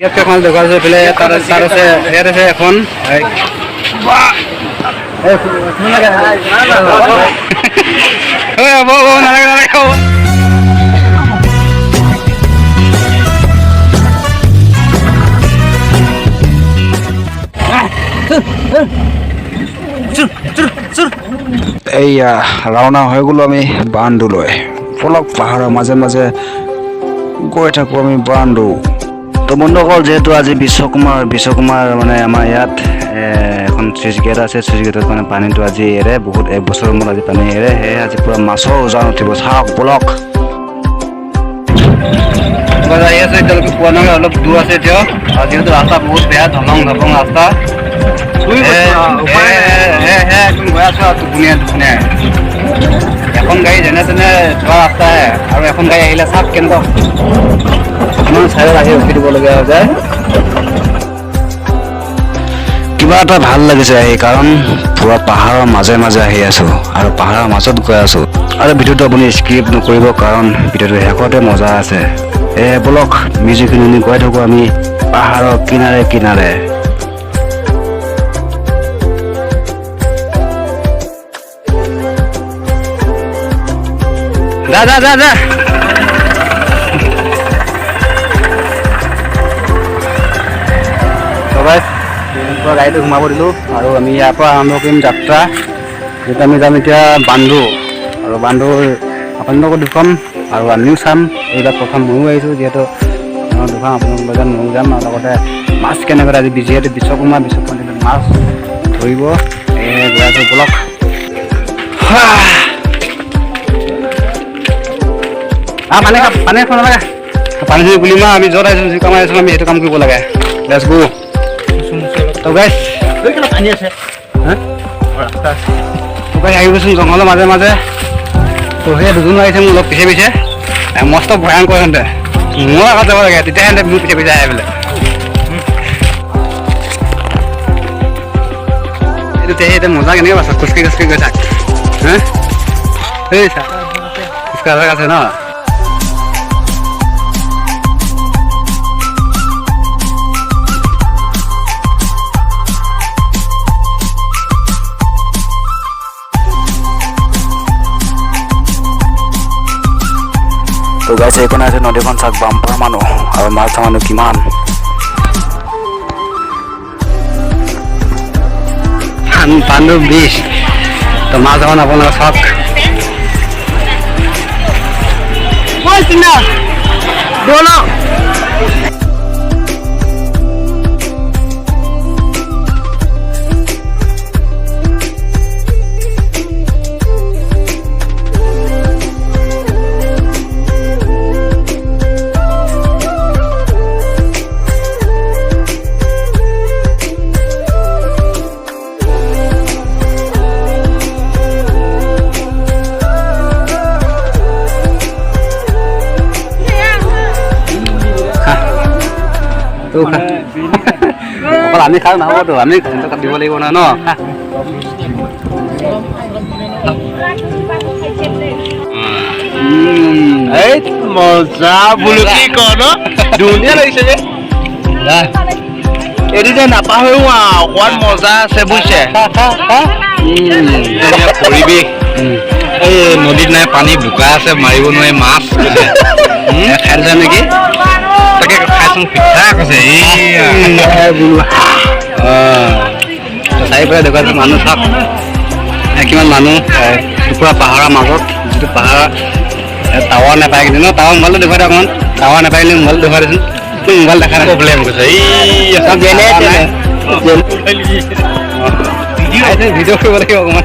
ইয়াত এখন দোকান আছে এইফালে তাৰ আছে ইয়াত আছে এখন এইয়া ৰাওনা হৈ গ'লো আমি বান্দুলৈ পলক পাহাৰৰ মাজে মাজে গৈ থাকোঁ আমি বান্দু। তো বন্ধুসকল যেহেতু আজি বিশ্বকুমাৰ মানে আমাৰ ইয়াত এখন চুইচ গেট আছে, চুইচ গেটত মানে পানীটো আজি এৰে বহুত এক বছৰৰ মূৰত আজি পানী এৰে, সেয়ে আজি পূৰা মাছৰ উজান উঠিব। চাওক বলক আহি আছে এতিয়ালৈকে পোৱা নাই, অলপ দূৰ আছে এতিয়া। যিহেতু ৰাস্তা বহুত বেয়া, ধলং ৰাস্তা গৈ আছো আৰু টোপনিয়াই এখন গাড়ী যেনে তেনে যোৱা ৰাস্তাহে, আৰু এখন গাড়ী আহিলে চাওক কেন্দ্ৰ ইমান চাইডত আহি ৰখি দিবলগীয়া হৈ যায়। কিবা এটা ভাল লাগিছে আহি, কাৰণ পুৰা পাহাৰৰ মাজে মাজে আহি আছো আৰু পাহাৰৰ মাজত গৈ আছো, আৰু ভিডিঅ'টো আপুনি স্কিপ নকৰিব কাৰণ ভিডিঅ'টো শেষতে মজা আছে। বলক মিউজিক শুনি গৈ থাকোঁ আমি পাহাৰৰ কিনাৰে কিনাৰে। যা গাড়ীটো সোমাব দিলোঁ আৰু আমি ইয়াৰ পৰা আৰম্ভ কৰিম যাত্ৰা। যিহেতু আমি যাম এতিয়া বান্দু, আৰু বান্দুৰ আপোনালোকক দেখুৱাম আৰু আমিও চাম। এইবাৰ প্ৰথম ময়ো আহিছোঁ, যিহেতু দেখুৱাম আপোনালোকৰ লগত ময়ো যাম, আৰু লগতে মাছ কেনেকৈ আজি যিহেতু বিশ্বকৰ্মা মাছ ধৰিব গৈ আছোঁ বলক। পানী খাব নালাগে, পানীখিনি বুলিম আৰু আমি য'ত আহিছোঁ যি কাম আহিছোঁ আমি সেইটো কাম কৰিব লাগে। লেটছ গো। তো গাইছ পানী আছে আহি গৈছোঁ জংঘলৰ মাজে মাজে। তো সেই দুজন আহিছে মোৰ লগ পিছে পিছে, মস্ত ভয়ংকৰ সিহঁতে, মোৰ আগত যাব লাগে তেতিয়া সিহঁতে মোৰ পিছে পিছে আহে বোলে। এইটো এতিয়া মজা কেনেকৈ পাইছ, খোজকাঢ়ি গৈ থাক। এই চা খোজকাঢ়ি আছে ন। তো গাইছে এইখন আছে নদীখন চাওক, বাম্পাৰ মানুহ আৰু মাছ ধৰা মানুহ কিমান। পাণ্ডু বিচ, তো মাছ ধৰা আপোনালোকে চাওক। অকল আমি খাওঁ নহ'বতো, আমি দিব লাগিব নহয় ন। এই মজা বোলো কি ক ন, ধুনীয়া লাগিছে যে এটি যে নাপাহৰো আৰু অকণমান মজা আছে বুজিছে। পৰিৱেশ এই নদীত নাই, পানী বোকা আছে, মাৰিব নোৱাৰি মাছ খাই দিছা নেকি? তাকে খাইচোন পিঠা কৈছে চাৰিওফালে দেখুৱাইছোঁ মানুহ চাওক কিমান মানুহ, টুকুৰা পাহাৰৰ মাজত, যিটো পাহাৰ টাৱাৰ নাপায় কিন্তু ন। টাৱাৰ মোবাইলটো দেখুৱাই দিয়ক অকণমান, টাৱাৰ নাপায় কিন্তু মোবাইলটো দেখুৱাই দেচোন। মোবাইল দেখা নাই প্ৰব্লেম কৈছে ভিডিঅ' কৰিব লাগিব অকণমান।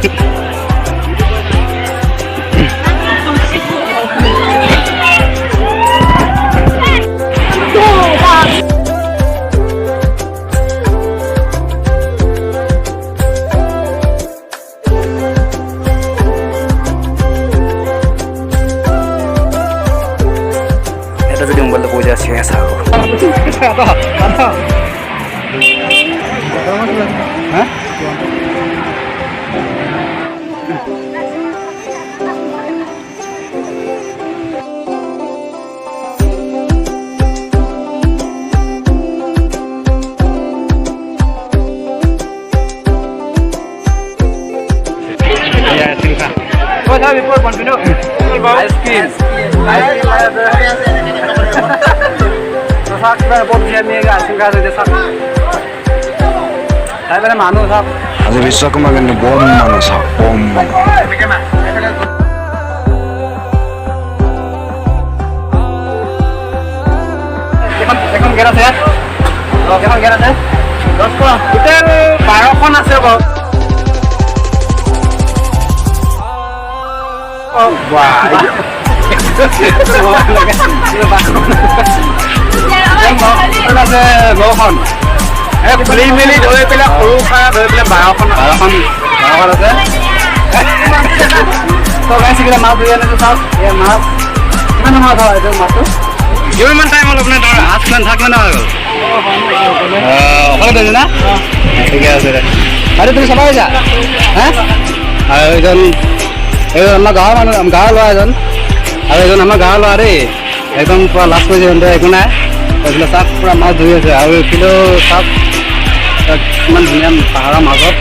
যদি মোবাইলটো কৈ যায় চিৰিয়াছ আৰু মানুহ চাওক আজি বিশ্বকৰ্মা কিন্তু বম মানুহ চাওক বম মানুহ এখন গেট আছে এখন গেট আছে টোটেল 12খন আছে বাৰু আছে 9খন খুলি মেলি ধৰি পেলাই সৰু খাই ধৰি পেলাই 12খন আছে গাইছিলে মাছ ধৰি আনিছো চাওক এই মাছ কিমান মাছ হয় এইটো মাছটো কিমান টাইম হ'ল আপোনাৰ ধৰ 8মান থাকলে না হৈ গ'ল অকলে ধৰিছে না ঠিকে আছে দে আৰু তুমি চাব আহিছা হা আৰু এইজন আমাৰ গাঁৱৰ মানুহ গাঁৱৰ ল'ৰা এজন আৰু এজন আমাৰ গাঁৱৰ ল'ৰা দেই একদম পূৰা লাজ কৰিছে সিহঁতে একো নাই এইফালে চাওক পূৰা মাছ ধৰি আছে আৰু এইফালেও চাওক ইমান ধুনীয়া পাহাৰৰ মাজত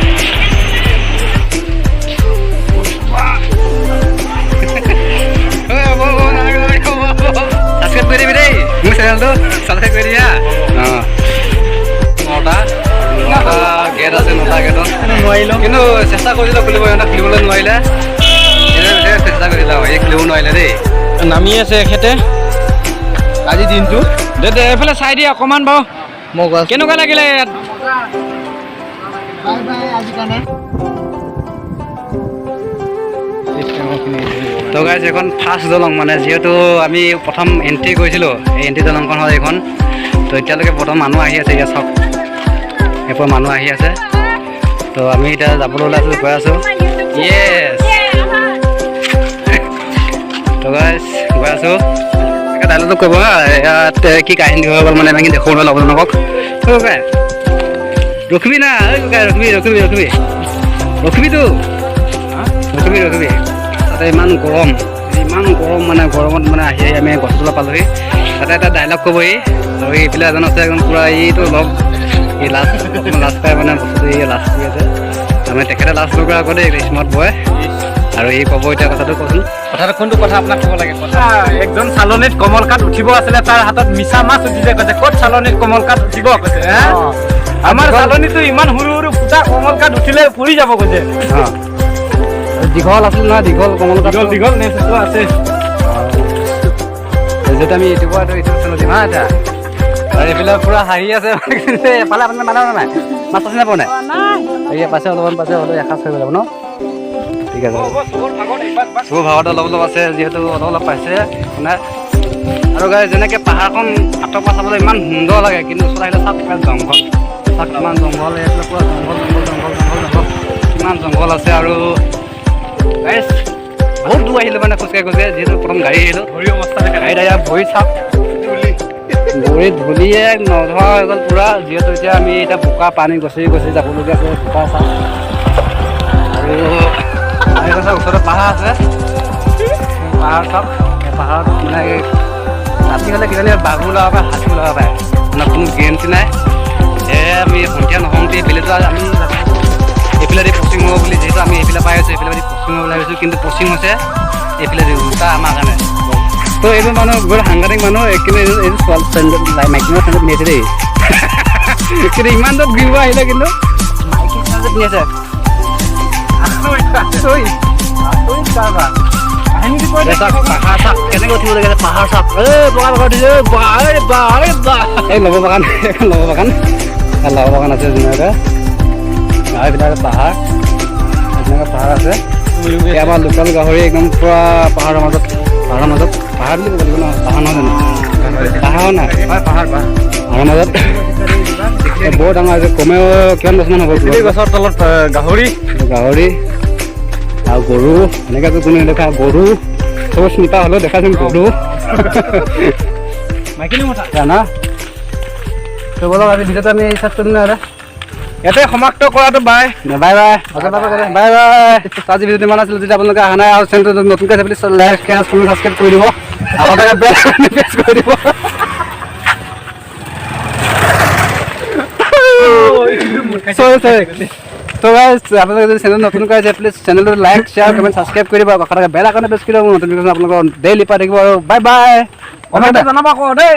ছাবস্ক্ৰাইব কৰি দিবি দেই মোৰ চেনেলটো ছাবস্ক্ৰাইব কৰি দিয়া নটা গেট আছে 9টা গেটত নোৱাৰিলোঁ কিন্তু চেষ্টা কৰিছিলোঁ খুলিব সিহঁতে খুলিবলৈ নোৱাৰিলে চেষ্টা কৰিছিলোঁ এই খুলিব নোৱাৰিলে দেই নামি আছে এখেতে আজি দিনটো দে দে এইফালে চাই দিয়া অকণমান বাৰু মোক কেনেকুৱা লাগিলে ইয়াত তো গাইজ এখন ফাৰ্ষ্ট দলং মানে যিহেতু আমি প্ৰথম এণ্ট্ৰি কৰিছিলোঁ এই এণ্ট্ৰি দলংখন হ'ল এইখন তো এতিয়ালৈকে প্ৰথম মানুহ আহি আছে ইয়াত চাওক এরপর মানুষ আহি আছে তো আমি এটা যাবলৈ ওলাইছোঁ গৈ আছোঁ ইয়েছ তো গাইজ গৈ আছোঁ এটা ডাইলগটো ক'ব হা ইয়াত কি কাহিনী হৈ গ'ল মানে আমি দেখুৱাব ল'ব নকক ৰখিবি না ৰখিবি ৰখিবি ৰখিবি ৰখিবিতো ৰখিবি তাতে ইমান গৰম মানে গৰমত মানে আহি আমি গছ তলত পালোঁহি তাতে এটা ডাইলগ ক'বহি আৰু এইফালে এজন আছে একদম পূৰা এইটো লগ এই লাষ্ট পাই মানে বস্তুটো এই লাষ্ট কৰি আছে আমি তেখেতে লাষ্ট লগোৱাৰ আগতে স্মাৰ্ট বয় আৰু এই ক'ব এতিয়া কথাটো কচোন কথাটো কোনটো কথা আপোনাক ক'ব লাগে কথা একজন চালনীত কমল কাঠ উঠিব আছিলে তাৰ হাতত মিছা মাছ উঠিছে কৈছে ক'ত চালনীত কমল কাঠ উঠিব কৈছে আমাৰ চালনীটো ইমান সৰু সৰু ফুটা কমল কাঠ উঠিলে পৰি যাব কৈছে দীঘল আছিল নহয় দীঘল কমল কাঠ দীঘল নেক্সটো আছে যদি আমি ইউটিউবত এইটো চেনেল দিম হা এতিয়া আৰু এইফালে পূৰা হাঁহি আছে এফালে আপোনাৰ মানুহ নাই মাছ আছে নাপাওঁ নাই এই পাছে অলপমান পাছে হ'লেও এসাঁজ হৈ যাব ন ঠিক আছে চবৰ ভাগত অলপ অলপ আছে যিহেতু অলপ অলপ পাইছে মানে আৰু গাই যেনেকৈ পাহাৰখন আঁতৰ পৰা চাবলৈ ইমান সুন্দৰ লাগে কিন্তু ওচৰত আহিলে চাওক জংঘল চাওক কিমান জংঘল এইফালে পূৰা জংঘল কিমান জংঘল আছে আৰু গাইছ বহুত দূৰ আহিলোঁ মানে খোজকাঢ়ি যিহেতু প্ৰথম গাড়ী আহিলোঁ ভৰি অৱস্থা গাড়ীত আহি ভৰি চাওক ভৰি ধূলিয়ে নধৰা হৈ গ'ল পূৰা যিহেতু এতিয়া আমি এতিয়া বোকা পানী গছি যাবলগীয়া আছে বোকা চাওক আৰু ওচৰতে পাহাৰ আছে পাহাৰ চাওক এই পাহাৰত মানে ৰাতি হ'লে কিজানি বাঘ ওলাব পাৰে হাতী ওলাব পাৰে মানে কোনো গেৰেণ্টি নাই আমি সন্ধিয়া নহওঁতে বেলিটো আমি এইফালেদি পশ্চিম হ'ব বুলি যিহেতু আমি এইফালে পাই আছোঁ এইফালেদি পশ্চিম হ'ব বুলি ভাবিছোঁ কিন্তু পশ্চিম হৈছে এইফালে দুটা আমাৰ কাৰণে তো এইবোৰ মানুহ বৰ সাংঘাতিক মানুহ কিন্তু এইটো ছোৱালী মাইকী মানুহ চেণ্ডেল পিন্ধি আছে দেই কিন্তু ইমান দূৰ ঘূৰিব আহিলে কিন্তু মাইকী চেণ্ডেল পিন্ধি আছে পাহাৰ চাওক কেনেকৈ উঠিব লাগে পাহাৰ চাওক বগা উঠিছে এই লব বাগান আছে ধুনীয়াকৈ এইবিলাক পাহাৰ ধুনীয়াকৈ পাহাৰ আছে আমাৰ লোকেল গাহৰি একদম পূৰা পাহাৰৰ মাজত পাহাৰ বুলি ক'ব লাগিব ন পাহাৰ নহয় জানো পাহাৰ নাই পাহাৰৰ মাজত বৰ ডাঙৰ আছে কমেও কিমান বছৰমান হ'ব গছৰ তলত গাহৰি আৰু গৰু এনেকৈ কোনো নেদেখা গৰু চব চিন্তা হ'লেও দেখাচোন গৰু জানা চবলক আজি ভিডিঅ'টো আমি ষ্টাৰ্ট কৰিম নহয় ইয়াতে সমাপ্ত কৰাটো বাই বাই আজি ভিডিঅ'টো ইমান আছিলোঁ যদি আপোনালোকে অহা নাই আৰু চেনেলটো নতুনকৈ আছে বুলি লাইক ছাবস্ক্ৰাইব কৰি দিব আপোনালোকে বেল প্ৰেছ কৰি দিব তো গাইজ আপোনালোকে যদি চেনেল নতুন কৰে প্লিজ চেনেলটো লাইক শ্বেয়াৰ কমেণ্ট ছাবস্ক্ৰাইব কৰি দিব আকৌ কাষতে বেল আইকনটো প্ৰেছ কৰি দিব নতুন ভিডিঅ' আপোনালোকৰ ডেইলি পাই থাকিব আৰু বাই বাই জনাব আকৌ দেই